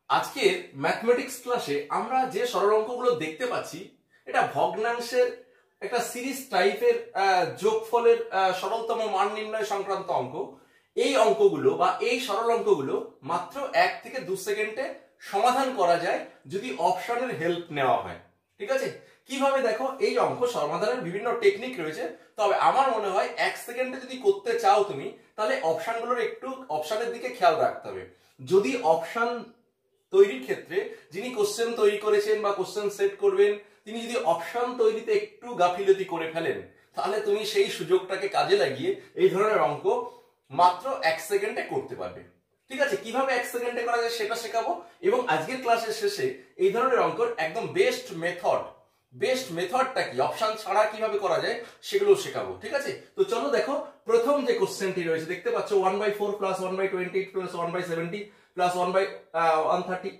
আজকের ম্যাথমেটিক্স ক্লাসে আমরা যে সরল অঙ্কগুলো দেখতে পাচ্ছি এটা ভগ্নাংশের একটা সিরিজ টাইপের যোগফলের সরলতম মান নির্ণয় সংক্রান্ত অঙ্ক। এই অঙ্কগুলো বা এই সরল অঙ্কগুলো মাত্র 1 থেকে 2 সেকেন্ডে সমাধান করা যায় যদি অপশনের হেল্প নেওয়া হয়। ঠিক আছে, কিভাবে দেখো, এই অঙ্ক সমাধানের বিভিন্ন টেকনিক রয়েছে, তবে আমার মনে হয় 1 সেকেন্ডে যদি করতে চাও তুমি, তাহলে অপশনগুলোর একটু অপশনের দিকে খেয়াল রাখতে হবে। যদি অপশন তৈরির ক্ষেত্রে যিনি কোশ্চেন তৈরি করেছেন বা কোশ্চেন সেট করবেন, তিনি যদি অপশন তৈরিতে একটু গাফিলতি করে ফেলেন, তাহলে তুমি সেই সুযোগটাকে কাজে লাগিয়ে এই ধরনের অঙ্ক মাত্র 1 সেকেন্ডে করতে পারবে। ঠিক আছে, কিভাবে 1 সেকেন্ডে করা যায় সেটা শেখাবো, এবং আজকের ক্লাসের শেষে এই ধরনের অঙ্কর একদম বেস্ট মেথডটা কি, অপশন ছাড়া কিভাবে করা যায় সেগুলো শেখাবো। ঠিক আছে, তো চলো দেখো, প্রথম যে কোশ্চেনটি রয়েছে দেখতে পাচ্ছ 1/4 প্লাস 1/28 প্লাস 1/70 প্লাস 1/130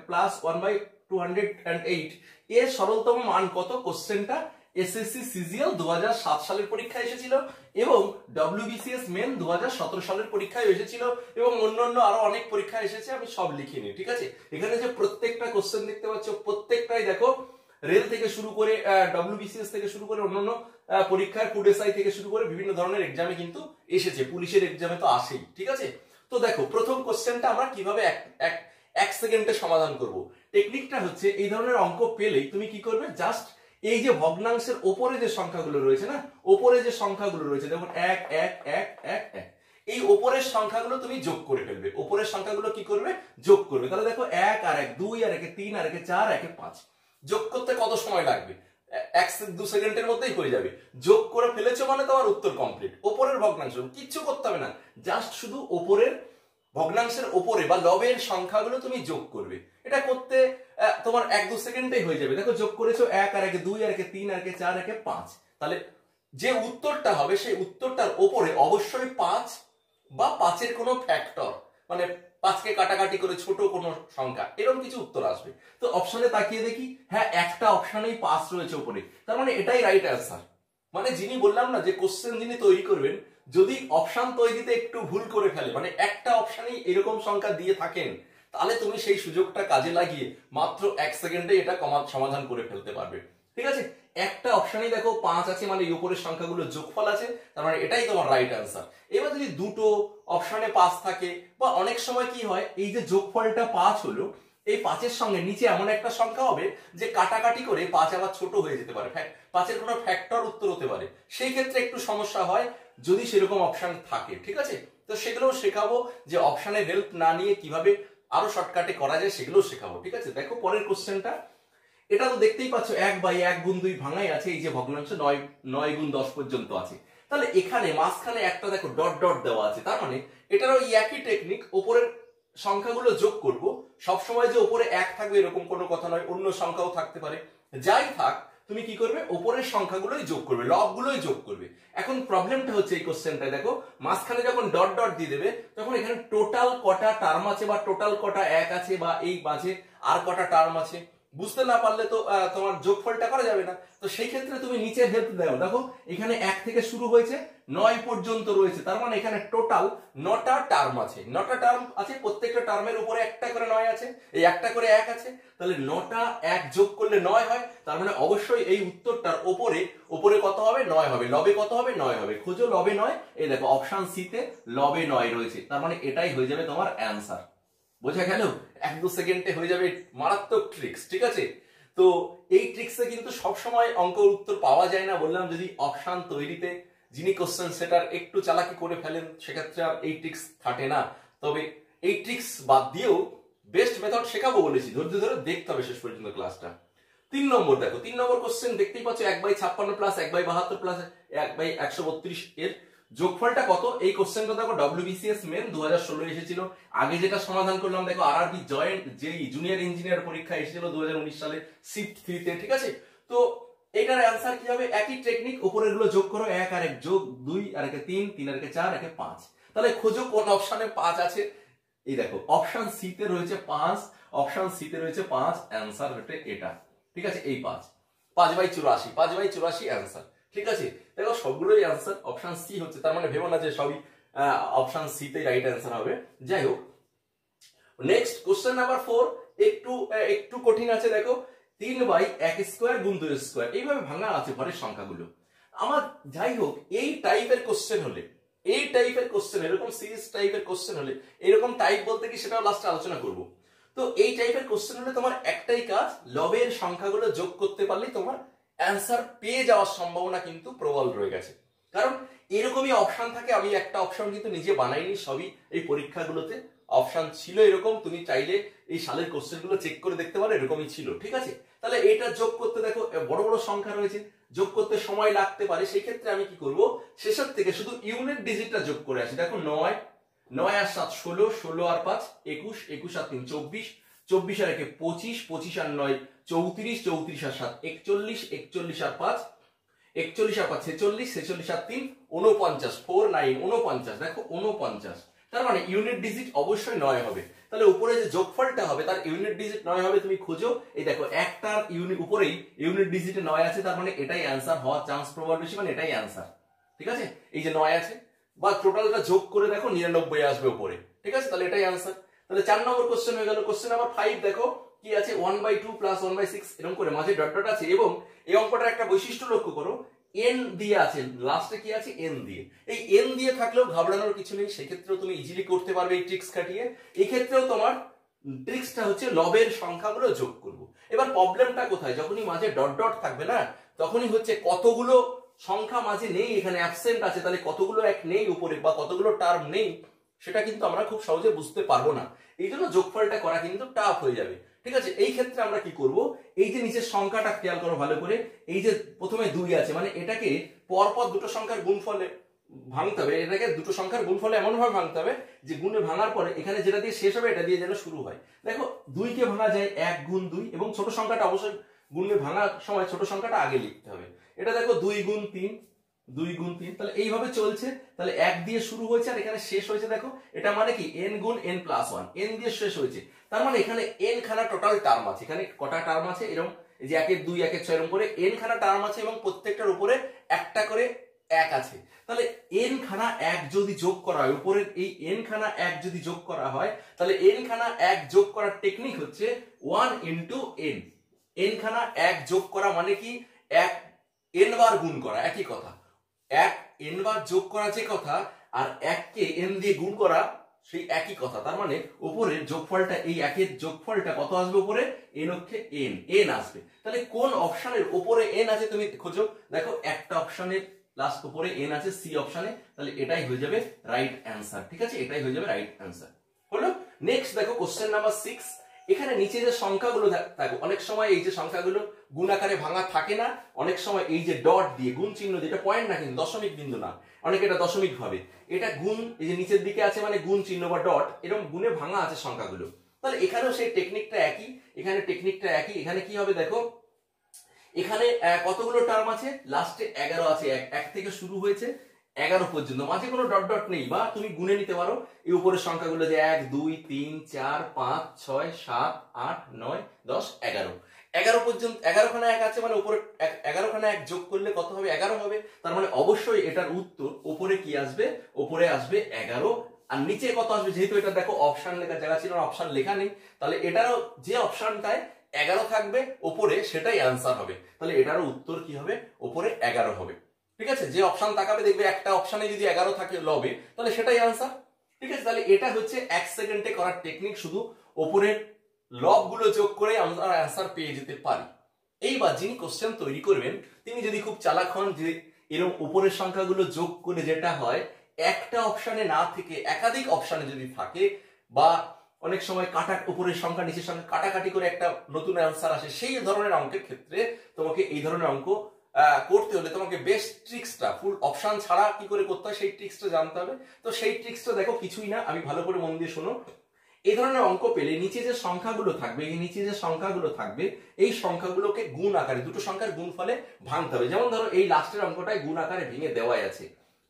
প্লাস 1/208 এর সরলতম মান কত? কোশ্চেনটা এসএসসি সিজিএল 2007 সালের পরীক্ষায় এসেছিল এবং ডব্লিউবিসিএস মেন 2017 সালের পরীক্ষায় এসেছিল এবং অন্যান্য আরো অনেক পরীক্ষা এসেছে, আমি সব লিখিনি। ঠিক আছে, এখানে যে প্রত্যেকটা কোশ্চেন দেখতে পাচ্ছ প্রত্যেকটাই দেখো রেল থেকে শুরু করে ডব্লিউবিসিএস থেকে শুরু করে অন্যান্য পরীক্ষায় ফুড এসআই থেকে শুরু করে বিভিন্ন ধরনের এক্সামে কিন্তু এসেছে, পুলিশের এক্সামে তো আসেই। ঠিক আছে, তো দেখো প্রথম কোশ্চেনটা আমরা কিভাবে এক সেকেন্ডে সমাধান করব। টেকনিকটা হচ্ছে, এই ধরনের অঙ্ক পেলেই তুমি কি করবে, জাস্ট এই যে ভগ্নাংশের ওপরে যে সংখ্যাগুলো রয়েছে না, ওপরে যে সংখ্যাগুলো রয়েছে দেখুন 1 1 1 1 1, এই ওপরের সংখ্যাগুলো তুমি যোগ করে ফেলবে। ওপরের সংখ্যাগুলো কি করবে, যোগ করবে। তাহলে দেখো 1 আর 1 2 আর 1 3 আর 1 4 আর 1 5, যোগ করতে কত সময় লাগবে? 1-2 সেকেন্ডের মধ্যেই হয়ে যাবে। যোগ করে ফেলেছো মানে তোমার উত্তর কমপ্লিট। ওপরের ভগ্নাংশ কিচ্ছু করতে হবে না, জাস্ট শুধু ওপরের ভগ্নাংশের ওপরে বা লবের সংখ্যাগুলো তুমি যোগ করবে। এটা করতে তোমার 1-2 সেকেন্ডেই হয়ে যাবে। দেখো যোগ করেছো 1 আর 1 2 আর 1 3 আর 1 4 আর 1 5, তাহলে যে উত্তরটা হবে সেই উত্তরটার ওপরে অবশ্যই 5 বা 5-এর কোনো ফ্যাক্টর, মানে 5কে কাটাকাটি করে ছোট কোনো সংখ্যা, এরকম কিছু উত্তর আসবে। তো অপশনে তাকিয়ে দেখি, হ্যাঁ একটা অপশনেই 5 রয়েছে উপরে, তার মানে এটাই রাইট অ্যান্সার। মানে যিনি বললাম না যে কোশ্চেন যিনি তৈরি করবেন, যদি অপশন তৈরিতে একটু ভুল করে ফেলে, মানে একটা অপশনেই এরকম সংখ্যা দিয়ে থাকেন, তাহলে তুমি সেই সুযোগটা কাজে লাগিয়ে মাত্র 1 সেকেন্ডে এটা সমাধান করে ফেলতে পারবে। ঠিক আছে, একটা অপশনেই দেখো 5 আছে, মানে এই উপরের সংখ্যাগুলো যোগফল আছে, তার মানে এটাই তোমার রাইট অ্যান্সার। এবার যদি দুটো অপশনে 5 থাকে, বা অনেক সময় কি হয়, এই যে যোগফলটা 5 হলো, এই 5-এর সঙ্গে নিচে এমন একটা সংখ্যা হবে যে কাটাকাটি করে 5 আবার ছোট হয়ে যেতে পারে, 5-এর কোনো ফ্যাক্টর উত্তর হতে পারে, সেই ক্ষেত্রে একটু সমস্যা হয় যদি সেরকম অপশন থাকে। ঠিক আছে, তো সেগুলোও শেখাবো, যে অপশনের হেল্প না নিয়ে কিভাবে আরো শর্টকাটে করা যায় সেগুলোও শেখাবো। ঠিক আছে, দেখো পরের কোশ্চেনটা, এটা তো দেখতেই পাচ্ছ 1/1 গুণ 2 ভাঙাই আছে, এই যে ভগ্নাংশ 9 গুণ 10 পর্যন্ত আছে। তাহলে এখানে মাঝখানে একটা দেখো ডট ডট দেওয়া আছে, তার মানে এটারও একই টেকনিক, উপরের সংখ্যাগুলো যোগ করব। সবসময় যে উপরে 1 থাকবে এরকম কোনো কথা নয়, অন্য সংখ্যাও থাকতে পারে। যাই থাক, তুমি কি করবে, উপরের সংখ্যাগুলোই যোগ করবে, লবগুলোই যোগ করবে। এখন প্রবলেমটা হচ্ছে এই কোশ্চেনটায় দেখো, মাঝখানে যখন ডট ডট দিয়ে দেবে, তখন এখানে টোটাল কটা টার্ম আছে বা টোটাল কটা 1 আছে বা এই মাঝে আর কটা টার্ম আছে, বুঝতে না পারলে তো তোমার যোগফলটা করা যাবে না। তো সেই ক্ষেত্রে তুমি নিচের হেল্প দাও। দেখো এখানে 1 থেকে শুরু হয়েছে, 9 পর্যন্ত রয়েছে, তার মানে এখানে টোটাল 9টা টার্ম আছে। 9টা টার্ম আছে, প্রত্যেকটা টার্মের উপরে একটা করে 9 আছে, এই একটা করে 1 আছে, তাহলে 9টা 1 যোগ করলে 9 হয়। তার মানে অবশ্যই এই উত্তরটার উপরে কত হবে, 9 হবে। লবে কত হবে, 9 হবে। খোঁজো লবে 9, এই দেখো অপশন সি তে লবে 9 রয়েছে, তার মানে এটাই হয়ে যাবে তোমার অ্যান্সার। বোঝা গেল? 1-2 সেকেন্ডে হয়ে যাবে, মারাত্মক ট্রিক্স। ঠিক আছে, তো এই ট্রিক্সে কিন্তু সবসময় অঙ্কের উত্তর পাওয়া যায় না। বললাম, যদি অপশন তৈরিতে যিনি কোশ্চেন সেটার একটু চালাকি করে ফেলেন, সেক্ষেত্রে আর এই ট্রিক্স খাটে না। তবে এই ট্রিক্স বাদ দিয়েও বেস্ট মেথড শেখাবো বলেছি, ধৈর্য ধরে দেখতে হবে শেষ পর্যন্ত ক্লাসটা। 3 নম্বর দেখো, 3 নম্বর কোশ্চেন দেখতেই পাচ্ছ 1/56 প্লাস 1/72 প্লাস 1/132 এর যোগফলটা কত? এই কোশ্চেনটা দেখো ডব্লিউবিসিএস মেন 2016 এসেছিল। আগে যেটা সমাধান করলাম দেখো আরআরবি জয়েন্ট যেই জুনিয়র ইঞ্জিনিয়ার পরীক্ষা এসেছিল 2019 সালে শিফট 3 তে। ঠিক আছে, তো এটার অ্যান্সার কি হবে? একই টেকনিক, উপরের গুলো যোগ করো, 1 আর 1 যোগ 2 আর 1 3 3 আর 1 4 1 5। তাহলে খোঁজো কোন অপশনে 5 আছে। এই দেখো অপশন সি তে রয়েছে 5, অপশন সি তে রয়েছে 5, অ্যান্সার হচ্ছে এটা। ঠিক আছে, এই 5/84, 5/84 অ্যান্সার। ঠিক আছে, দেখো সবগুলোই অ্যান্সার অপশন সি হচ্ছে, তার মানে ভেবো না যে সবই অপশন সি তে রাইট অ্যান্সার হবে। যাই হোক, নেক্সট কোশ্চেন নাম্বার 4 একটু একটু কঠিন আছে। দেখো 3/1² গুণ 2² এইভাবে ভাঙা আছে ঘরের সংখ্যাগুলো। আমার যাই হোক এই টাইপের কোশ্চেন হলে, এই টাইপের কোশ্চেন, এরকম সিরিজ টাইপের কোশ্চেন হলে, এরকম টাইপ বলতে কি সেটাও লাস্টে আলোচনা করব। তো এই টাইপের কোশ্চেন হলে তোমার একটাই কাজ, লবের সংখ্যাগুলো যোগ করতে পারলেই তোমার অ্যান্সার পেয়ে যাওয়ার সম্ভাবনা কিন্তু প্রবল রয়ে গেছে। কারণ এরকমই অপশন থাকে। আমি একটা অপশন কিন্তু নিজে বানাইনি, সবই এই পরীক্ষাগুলোতে অপশন ছিল এরকম। তুমি চাইলে এই সালের কোশ্চেন গুলো চেক করে দেখতে পারো, এরকমই ছিল। ঠিক আছে, তাহলে এটা যোগ করতে দেখো বড় বড় সংখ্যা রয়েছে, যোগ করতে সময় লাগতে পারে। সেই ক্ষেত্রে আমি কি করব, শেষের থেকে শুধু ইউনিট ডিজিটটা যোগ করে আসি। দেখো 9, 9 আর 7 16, 16 আর 5 21, 21 আর 3 24, 24 আর 1 25, 25 আর 9 34, 34 আর 7 41, 41 আর 5 41 আর 5 46, 46 আর 3 49, 4 9 49। দেখো 49, তার মানে ইউনিট ডিজিট অবশ্যই 9 হবে। তাহলে উপরে যে যোগফলটা হবে তার ইউনিট ডিজিট 9 হবে। তুমি খোঁজো, এই দেখো একটার ইউনিট উপরেই ইউনিট ডিজিটে 9 আছে, তার মানে এটাই অ্যান্সার হওয়ার চান্স প্রবল বেশি, মানে এটাই অ্যান্সার। ঠিক আছে, এই যে 9 আছে বা টোটালটা যোগ করে দেখো 99 আসবে উপরে। ঠিক আছে, তাহলে এটাই অ্যান্সার। তাহলে 4 নম্বর কোশ্চেন হয়ে গেল। কোশ্চেন নাম্বার 5 দেখো কি আছে, 1/2 প্লাস 1/6 এরকম করে মাঝে ডট ডট আছে, এবং এই অঙ্কটার একটা বৈশিষ্ট্য লক্ষ্য করো, এন দিয়ে আছে, লাস্টে কি আছে, এন দিয়ে। এই এন দিয়ে থাকলেও ঘাবড়ানোর কিছু নেই, সেক্ষেত্রেও তুমি ইজিলি করতে পারবে এই ট্রিক্স খাটিয়ে। এই ক্ষেত্রেও তোমার ট্রিক্সটা হচ্ছে লবের সংখ্যাগুলো যোগ করব। এবার প্রবলেমটা কোথায়, যখনই মাঝে ডট ডট থাকবে না, তখনই হচ্ছে কতগুলো সংখ্যা মাঝে নেই, এখানে অ্যাবসেন্ট আছে, তাহলে কতগুলো এক নেই উপরে বা কতগুলো টার্ম নেই, সেটা কিন্তু আমরা খুব সহজে বুঝতে পারবো না। এই জন্য যোগফলটা করা কিন্তু টাফ হয়ে যাবে। ঠিক আছে, এই ক্ষেত্রে আমরা কি করব, এই যে নিচের সংখ্যাটা খেয়াল করো ভালো করে, এই যে প্রথমে 2 আছে, মানে এটাকে পরপর দুটো সংখ্যার গুণফলে ভাঙতে হবে। এটাকে দুটো সংখ্যার গুণফলে এমন ভাবে ভাঙতে হবে যে গুণে ভাঙার পরে এখানে যেটা দিয়ে শেষ হবে এটা দিয়ে যেন শুরু হয়। দেখো 2 কে ভাঙা যায় 1 গুণ 2, এবং ছোট সংখ্যাটা অবশ্যই গুণে ভাঙার সময় ছোট সংখ্যাটা আগে লিখতে হবে। এটা দেখো 2 গুণ 3, 2 গুণ 3, তাহলে এইভাবে চলছে। তাহলে 1 দিয়ে শুরু হয়েছে আর এখানে শেষ হয়েছে। দেখো এটা মানে কি n গুণ n প্লাস 1, n দিয়ে শেষ হয়েছে, তার মানে এখানে n খানা টোটাল টার্ম আছে। এখানে কটা টার্ম আছে, এরকম এই যে 1 2 1 6 এরকম করে n খানা টার্ম আছে, এবং প্রত্যেকটার উপরে একটা করে 1 আছে। তাহলে n খানা 1 যদি যোগ করা হয়, উপরের এই n খানা 1 যদি যোগ করা হয়, তাহলে n খানা 1 যোগ করার টেকনিক হচ্ছে 1 ইনটু n। n খানা 1 যোগ করা মানে কি, 1 n বার গুণ করা, একই কথা। 1 n বার যোগ করা যে কথা, আর 1 কে n দিয়ে গুণ করা সেই একই কথা। তার মানে উপরের যোগফলটা, এই 1 এর যোগফলটা কত আসবে উপরে, n অক্ষে n আসবে। তাহলে কোন অপশনের উপরে n আছে তুমি খোঁজো। দেখো একটা অপশনের লাস্ট উপরে n আছে, সি অপশনে, তাহলে এটাই হয়ে যাবে রাইট অ্যান্সার। ঠিক আছে, এটাই হয়ে যাবে রাইট অ্যান্সার। হলো। নেক্সট দেখো কোশ্চেন নাম্বার 6। এখানে নিচে যে সংখ্যাগুলো থাকবে, অনেক সময় এই যে সংখ্যাগুলো গুণ আকারে ভাঙা থাকে না, অনেক সময় এই যে ডট দিয়ে গুণ চিহ্ন, যেটা পয়েন্ট না কিন্তু দশমিক বিন্দু না, অনেকে এটা দশমিক ভাবে, এটা গুণ, এই যে নিচের দিকে আছে মানে গুণ চিহ্ন বা ডট, এরকম গুণে ভাঙা আছে সংখ্যাগুলো। তাহলে এখানেও সেই টেকনিকটা একই, এখানে টেকনিকটা একই। এখানে কি হবে দেখো, এখানে কতগুলো টার্ম আছে, লাস্টে 11 আছে, 1 থেকে শুরু হয়েছে 11 পর্যন্ত, মাঝে কোনো ডট ডট নেই, বা তুমি গুনে নিতে পারো এই উপরের সংখ্যাগুলো যে 1 2 3 4 5 6 7 8 9 10 11, 11 পর্যন্ত 11 খানা 1 আছে, মানে উপরে 11 খানা 1 যোগ করলে কত হবে, 11 হবে। তার মানে অবশ্যই এটার উত্তর উপরে কি আসবে, উপরে আসবে 11। আর নিচে কত আসবে, যেহেতু এটা দেখো অপশন লেখার জায়গা ছিল না, অপশন লেখা নেই, তাহলে এটারও যে অপশনটায় 11 থাকবে উপরে সেটাই অ্যান্সার হবে। তাহলে এটারও উত্তর কি হবে, উপরে 11 হবে। ঠিক আছে, যে অপশন তাকাবে দেখবে একটা অপশনে যদি 11 থাকে লবে, তাহলে সেটাই অ্যান্সার। ঠিক আছে, তাহলে এটা হচ্ছে 1 সেকেন্ডে করার টেকনিক, শুধু উপরের লবগুলো যোগ করে আমরা অ্যান্সার পেয়ে যেতে পারি। এইবার যিনি কোশ্চেন তৈরি করবেন তিনি যদি খুব চালাক হন, যে এরকম উপরের সংখ্যাগুলো যোগ করে যেটা হয়, একটা অপশনে না থেকে একাধিক অপশনে যদি থাকে, বা অনেক সময় কাটা, উপরের সংখ্যা নিচের সংখ্যা কাটাকাটি করে একটা নতুন অ্যান্সার আসে, সেই ধরনের অঙ্কের ক্ষেত্রে তোমাকে এই ধরনের অঙ্ক করতে হলে তোমাকে বেস্ট ট্রিক্সটা, ফুল অপশন ছাড়া কি করে করতে হয় সেই ট্রিক্সটা জানতে হবে। তো সেই ট্রিক্সটা দেখো কিছুই না, আমি ভালো করে মন দিয়ে শোনো। এই ধরনের অঙ্ক পেলে নিচে যে সংখ্যাগুলো থাকবে, এই নিচে যে সংখ্যাগুলো থাকবে, এই সংখ্যাগুলোকে গুণ আকারে, দুটো সংখ্যার গুণ ফলে ভাঙতে হবে। যেমন ধরো এই লাস্টের অঙ্কটাই গুণ আকারে ভেঙে দেওয়াই আছে,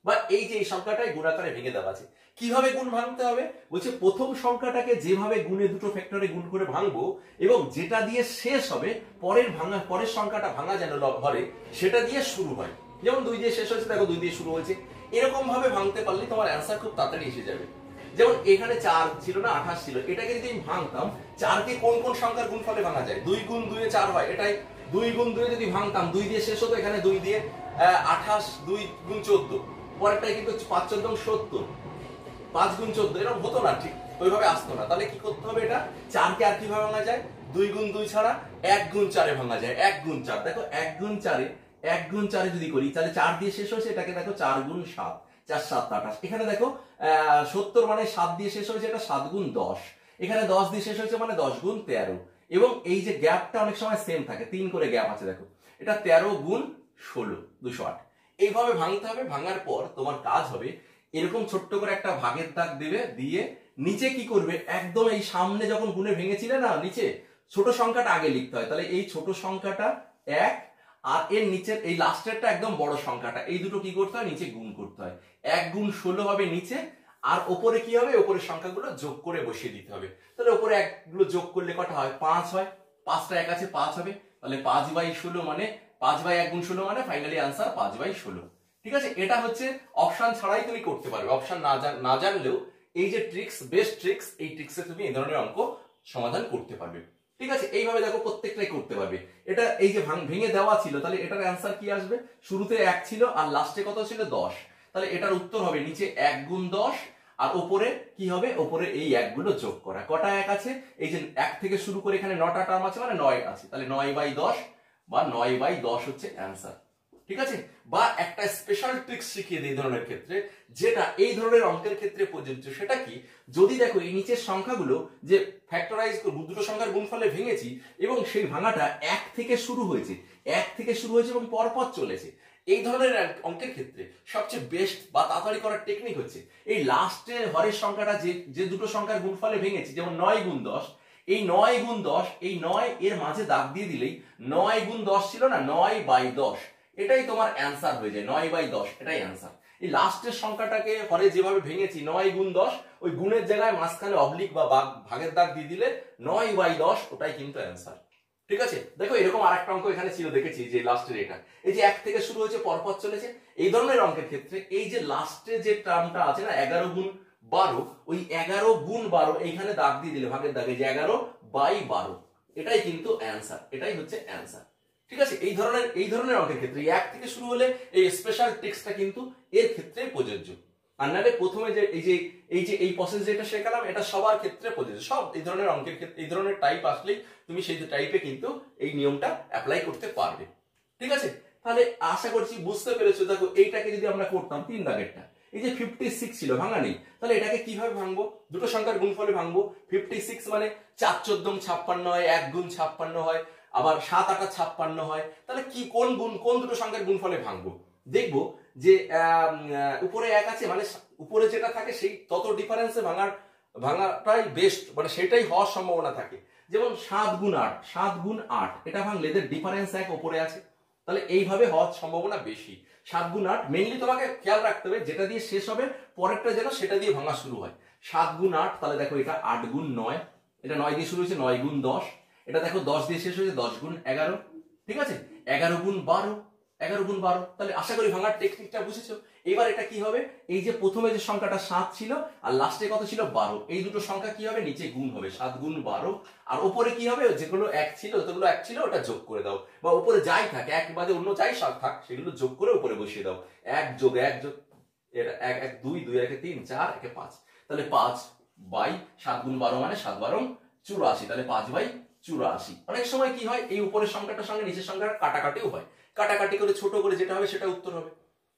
বা এই যে এই সংখ্যাটাই গুণ আকারে ভেঙে দেওয়া আছে। কিভাবে গুণ ভাঙতে হবে বলছে, প্রথম সংখ্যাটাকে যেভাবে গুণে দুটো ফ্যাক্টরে গুণ করে ভাঙবো, এবং যেটা দিয়ে শেষ হবে, পরের সংখ্যাটা ভাঙা যেন ঘরে সেটা দিয়ে শুরু হয়। যেমন 2 দিয়ে শেষ হয়েছে, দেখো 2 দিয়ে শুরু হয়েছে, এরকম ভাবে ভাঙতে পারলে তোমার অ্যান্সার খুব তাড়াতাড়ি এসে যাবে। যেমন এখানে 4 ছিল না 28 ছিল, এটাকে যদি আমি ভাঙতাম 4 কে কোন কোন সংখ্যার গুণফলে ভাঙা যায়? 2 গুণ 2 এ 4 হয়, এটাই 2 গুণ 2 এ যদি ভাঙতাম 2 দিয়ে শেষ হতো, এখানে 2 দিয়ে 28, 2 গুণ 14, পরেরটাই কিন্তু 5 14 70, 5 গুণ 14, এরকম হতো না, ঠিক ওইভাবে আসতো না। তাহলে কি করতে হবে? এটা 4 কে আর কিভাবে ভাঙা যায়? 2 গুণ 2 ছাড়া 1 গুণ 4 এ ভাঙা যায়। 1 গুণ 4, দেখো 1 গুণ 4 এ 1 গুণ 4 এ যদি করি তাহলে 4 দিয়ে শেষ হয়েছে, এটাকে দেখো 4 গুণ 7, 4 7 28। এখানে দেখো 70 মানে 7 দিয়ে শেষ হয়েছে, এটা 7 গুণ 10। এখানে 10 দিয়ে শেষ হয়েছে মানে 10 গুণ 13। এবং এই যে গ্যাপটা অনেক সময় সেম থাকে, 3 করে গ্যাপ আছে, দেখো এটা 13 গুণ 16, 208। এইভাবে ভাঙতে হবে। ভাঙার পর তোমার কাজ হবে এরকম ছোট্ট করে একটা ভাগের দাগ দেবে, দিয়ে নিচে কি করবে, একদম এই সামনে যখন গুণে ভেঙেছিলে না, নিচে ছোট সংখ্যাটা আগে লিখতে হয়। তাহলে এই ছোট সংখ্যাটা 1, আর এর নিচের এই লাস্টেরটা একদম বড় সংখ্যাটা, এই দুটো কি করতে হয়? নিচে গুণ করতে হয়। 1 গুণ 16 হবে নিচে, আর ওপরে কি হবে? ওপরের সংখ্যাগুলো যোগ করে বসিয়ে দিতে হবে। তাহলে ওপরে 1 গুলো যোগ করলে কটা হয়? 5 হয়। 5টা 1 আছে, 5 হবে। তাহলে 5/16 মানে 5/1 গুণ 16 মানে ফাইনালি आंसर 5/16। ঠিক আছে, এটা হচ্ছে অপশন ছাড়াই তুমি করতে পারবে। অপশন না জানলেও এই যে ট্রিক্স, বেস্ট ট্রিক্স, এই ট্রিক্সে তুমি এই ধরনের অঙ্ক সমাধান করতে পারবে। ঠিক আছে, এইভাবে দেখো প্রত্যেকটাই করতে পারবে। এটা এই যে ভেঙে দেওয়া ছিল, তাহলে এটার অ্যান্সার কি আসবে? শুরুতে 1 ছিল আর লাস্টে কত ছিল? 10। তাহলে এটার উত্তর হবে নিচে 1 গুণ 10, আর উপরে কি হবে? উপরে এই 1 গুলো যোগ করা। কটা 1 আছে? এই যে 1 থেকে শুরু করে এখানে 9টা টার্ম আছে, মানে 9 আছে। তাহলে 9/10 বা 9/10 হচ্ছে অ্যান্সার। ঠিক আছে, বা একটা স্পেশাল ট্রিক্স শিখিয়ে দিই এই ধরনের ক্ষেত্রে, যেটা এই ধরনের অঙ্কের ক্ষেত্রে প্রযোজ্য। সেটা কি? যদি দেখো এই নিচের সংখ্যাগুলো যে ফ্যাক্টরাইজ দুটো সংখ্যার গুণফলে ভেঙেছি, এবং সেই ভাঙাটা 1 থেকে শুরু হয়েছে, 1 থেকে শুরু হয়েছে এবং পরপর চলেছে, এই ধরনের অঙ্কের ক্ষেত্রে সবচেয়ে বেস্ট বা তাড়াতাড়ি করার টেকনিক হচ্ছে এই লাস্টে হরের সংখ্যাটা যে দুটো সংখ্যার গুণফলে ভেঙেছি, যেমন 9 গুণ 10, এই 9 গুণ 10, এই 9 এর মাঝে দাগ দিয়ে দিলেই 9 গুণ 10 ছিল না, 9/10, এটাই তোমার অ্যান্সার হয়ে যায়। 9/10 এটাই অ্যান্সার। এই লাস্টের সংখ্যাটাকে হরে যেভাবে ভেঙেছি 9 গুণ 10, ওই গুণের জায়গায় মাঝখানে অবলিক বা ভাগের দাগ দিয়ে দিলে 9/10, ওটাই কিন্তু অ্যান্সার। ঠিক আছে, দেখো এরকম আরেকটা অঙ্ক এখানে ছিল, দেখেছি যে লাস্টের এটা, এই যে 1 থেকে শুরু হয়েছে পরপর চলেছে, এই ধরনের অঙ্কের ক্ষেত্রে এই যে লাস্টে যে টার্মটা আছে না 11 গুণ 12, ওই 11 গুণ 12 এইখানে দাগ দিয়ে দিলে ভাগের দাগে, যে 11/12, এটাই কিন্তু অ্যান্সার, এটাই হচ্ছে অ্যান্সার। ঠিক আছে, এই ধরনের অঙ্কের ক্ষেত্রে 1 থেকে শুরু হলে এই স্পেশাল ট্রিক্সটা কিন্তু এর ক্ষেত্রে প্রযোজ্য। আর নাহলে প্রথমে যে এই প্রসেস যেটা শেখালাম, এটা সবার ক্ষেত্রে প্রযোজ্য। সব এই ধরনের অঙ্কের ক্ষেত্রে এই ধরনের টাইপ আসলেই তুমি সেই টাইপে কিন্তু এই নিয়মটা অ্যাপ্লাই করতে পারবে। ঠিক আছে, তাহলে আশা করছি বুঝতে পেরেছো। দেখো এইটাকে যদি আমরা করতাম 3 দাগেরটা, এই যে 56 ছিল, ভাঙা নেই, তাহলে এটাকে কিভাবে ভাঙবো? দুটো সংখ্যার গুণফলে ভাঙবো। 56 মানে 4 14 56 হয়, 1 গুণ 56 হয়, আবার 7 8 56 হয়। তাহলে কি কোন দুটো সংখ্যার গুণফলে ভাঙবো? দেখবো যে উপরে 1 আছে, মানে উপরে যেটা থাকে সেই তত ডিফারেন্সে ভাঙাটাই বেস্ট, মানে সেটাই হওয়ার সম্ভাবনা থাকে। যেমন 7 গুণ 8, 7 গুণ 8 এটা ভাঙলে এদের ডিফারেন্স 1 উপরে আছে, তাহলে এইভাবে হওয়ার সম্ভাবনা বেশি। 7 গুণ 8 মেইনলি তোমাকে খেয়াল রাখতে হবে যেটা দিয়ে শেষ হবে পরেরটা যেন সেটা দিয়ে ভাঙা শুরু হয়। 7 গুণ 8, তাহলে দেখো এটা 8 গুণ 9, এটা 9 দিয়ে শুরু হয়েছে, 9 গুণ 10, এটা দেখো 10 দিয়ে শেষ হয়েছে, 10 গুণ 11। ঠিক আছে, 11 গুণ 12, 11 গুণ 12। তাহলে আশা করি ভাঙার টেকনিকটা বুঝেছো। এবার এটা কি হবে? এই যে প্রথমে যে সংখ্যাটা 7 ছিল আর লাস্টে কত ছিল? 12, এই দুটো সংখ্যা কি হবে? নিচে গুণ হবে, 7 গুণ 12, আর উপরে কি হবে? যেগুলো 1 ছিল, যতগুলো 1 ছিল ওটা যোগ করে দাও, বা উপরে যাই থাকে 1 বাদে অন্য যাই থাক সেগুলো যোগ করে উপরে বসিয়ে দাও। 1 যোগ 1 যোগ, এটা 1 1 2, 2 1 3, 4 1 5, তাহলে 5/7 গুণ 12 মানে 7 12 84, তাহলে 5/84। অনেক সময় কি হয়, এই উপরের সংখ্যাটার সঙ্গে নিচের সংখ্যাটা কাটাকাটিও হয়, কাটাকাটি করে ছোট করে যেটা হবে সেটা উত্তর হবে।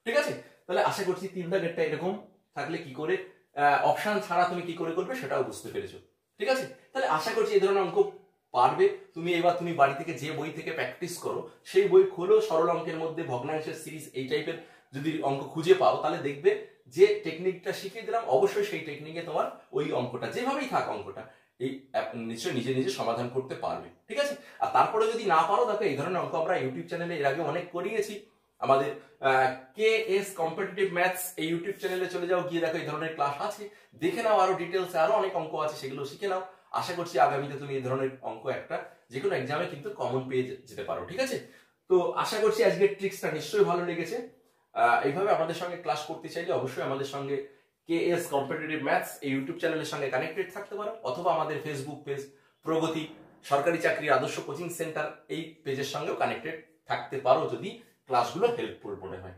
ঠিক আছে, তাহলে আশা করছি 3 দাগেরটা এরকম থাকলে কি করে অপশন ছাড়া তুমি কি করে করবে সেটাও বুঝতে পেরেছো। ঠিক আছে, তাহলে আশা করছি এই ধরনের অঙ্ক পারবে তুমি। এবার তুমি বাড়ি থেকে যে বই থেকে প্র্যাকটিস করো, সেই বই খোলো, সরল অঙ্কের মধ্যে ভগ্নাংশের সিরিজ এই টাইপের যদি অঙ্ক খুঁজে পাও, তাহলে দেখবে যে টেকনিকটা শিখিয়ে দিলাম, অবশ্যই সেই টেকনিকে তোমার ওই অঙ্কটা যেভাবেই থাক অঙ্কটা এই নিশ্চয়ই নিজে নিজে সমাধান করতে পারবে। ঠিক আছে, আর তারপরে যদি না পারো, দেখো এই ধরনের অঙ্ক আমরা ইউটিউব চ্যানেলে এর আগে অনেক করিয়েছি। আমাদের KS কম্পিটিটিভ ম্যাথস এই ইউটিউব চ্যানেলে চলে যাও, গিয়ে দেখো এই ধরনের ক্লাস আছে, দেখে নাও, আরো ডিটেলসে আরো অনেক অঙ্ক আছে, সেগুলো শিখে নাও। আশা করছি আগামীতে তুমি এই ধরনের অঙ্ক একটা যে কোনো এক্সামে কিন্তু কমন পেয়ে যেতে পারো। ঠিক আছে, তো আশা করছি আজকের ট্রিক্সটা নিশ্চয়ই ভালো লেগেছে। এইভাবে আমাদের সঙ্গে ক্লাস করতে চাইলে অবশ্যই আমাদের সঙ্গে KS কম্পিটিটিভ ম্যাথস এই ইউটিউব চ্যানেলের সঙ্গে কানেক্টেড থাকতে পারো, অথবা আমাদের ফেসবুক পেজ প্রগতি সরকারি চাকরির আদর্শ কোচিং সেন্টার এই পেজের সঙ্গেও কানেক্টেড থাকতে পারো যদি ক্লাসগুলো হেল্পফুল মনে হয়।